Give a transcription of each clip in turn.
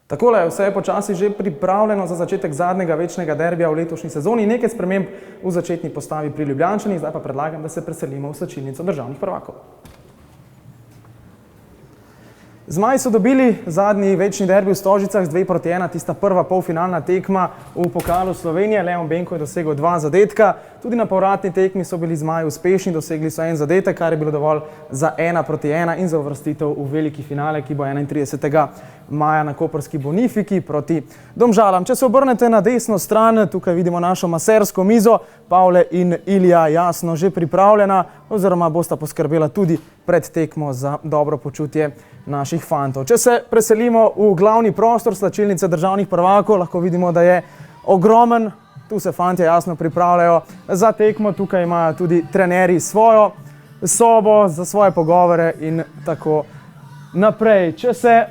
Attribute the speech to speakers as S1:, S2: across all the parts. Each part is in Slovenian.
S1: Takole, vse je počasi že pripravljeno za začetek zadnjega večnega derbija v letošnji sezoni. Nekaj sprememb v začetni postavi pri Ljubljančanih, zdaj pa predlagam, da se preselimo v slačilnico državnih prvakov. Zmaji so dobili zadnji večni derbi v Stožicah z 2:1, tista prva polfinalna tekma v pokalu Slovenije. Leon Benko je dosegel 2 zadetka. Tudi na povratni tekmi so bili Zmaji uspešni, dosegli so 1 zadetek, kar je bilo dovolj za 1:1 in za uvrstitev v veliki finale, ki bo 31. maja na koprski Bonifiki proti Domžalam. Če se obrnete na desno stran, tukaj vidimo našo masersko mizo. Pavle in Ilija jasno že pripravljena, oziroma bosta poskrbela tudi pred tekmo za dobro počutje naših fantov. Če se preselimo v glavni prostor slačilnice državnih prvakov, lahko vidimo, da je ogromen. Tu se fantje jasno pripravljajo za tekmo. Tukaj imajo tudi trenerji svojo sobo za svoje pogovore in tako naprej. Če se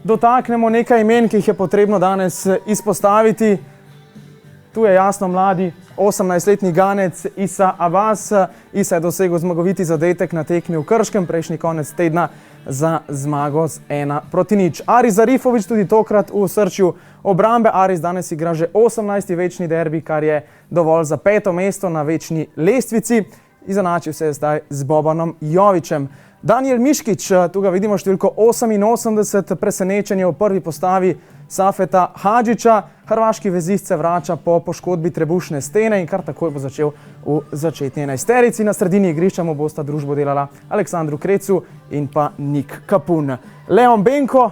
S1: dotaknemo nekaj imen, ki jih je potrebno danes izpostaviti. Tu je jasno mladi 18-letni ganec Isa Abbas. Isa je dosegel zmagoviti zadetek na tekmi v Krškem prejšnji konec tedna za zmago z 1:0. Aris Zarifović tudi tokrat v osrčju obrambe. Aris danes igra že 18. večni derbi, kar je dovolj za 5. mesto na večni lestvici. Izenačil se je zdaj z Bobanom Jovićem. Danijel Miškić, tu ga vidimo številko 88, presenečenje v prvi postavi Safeta Hadžića. Hrvaški vezist se vrača po poškodbi trebušne stene in kar takoj bo začel v začetni 11-terici. Na sredini igrišča mu bosta družbo delala Aleksandru Krecu in pa Nik Kapun. Leon Benko,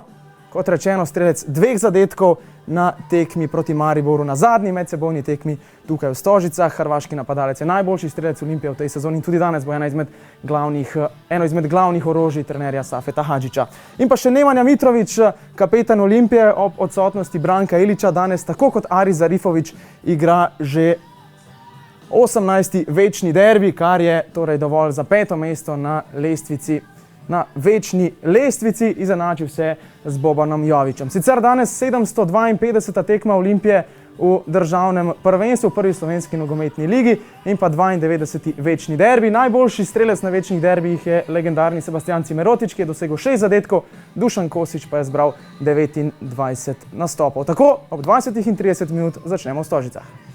S1: kot rečeno, strelec 2 zadetkov na tekmi proti Mariboru, na zadnji medsebojni tekmi tukaj v Stožicah. Hrvaški napadalec je najboljši strelec Olimpije v tej sezoni in tudi danes bo eno izmed glavnih orožij trenerja Safeta Hadžića. In pa še Nemanja Mitrović, kapetan Olimpije ob odsotnosti Branka Ilića, danes tako kot Aris Zarifović igra že 18. večni derbi, kar je torej dovolj za 5. mesto na večni lestvici, izenačil se z Bobanom Jovićem. Sicer danes 752. tekma Olimpije v državnem prvenstvu, v prvi slovenski nogometni ligi in pa 92. večni derbi. Najboljši strelec na večnih derbijih je legendarni Sebastian Cimerotić, ki je dosegel 6 zadetkov, Dušan Kosić pa je zbral 29 nastopov. Tako ob 20:30 začnemo v Stožicah.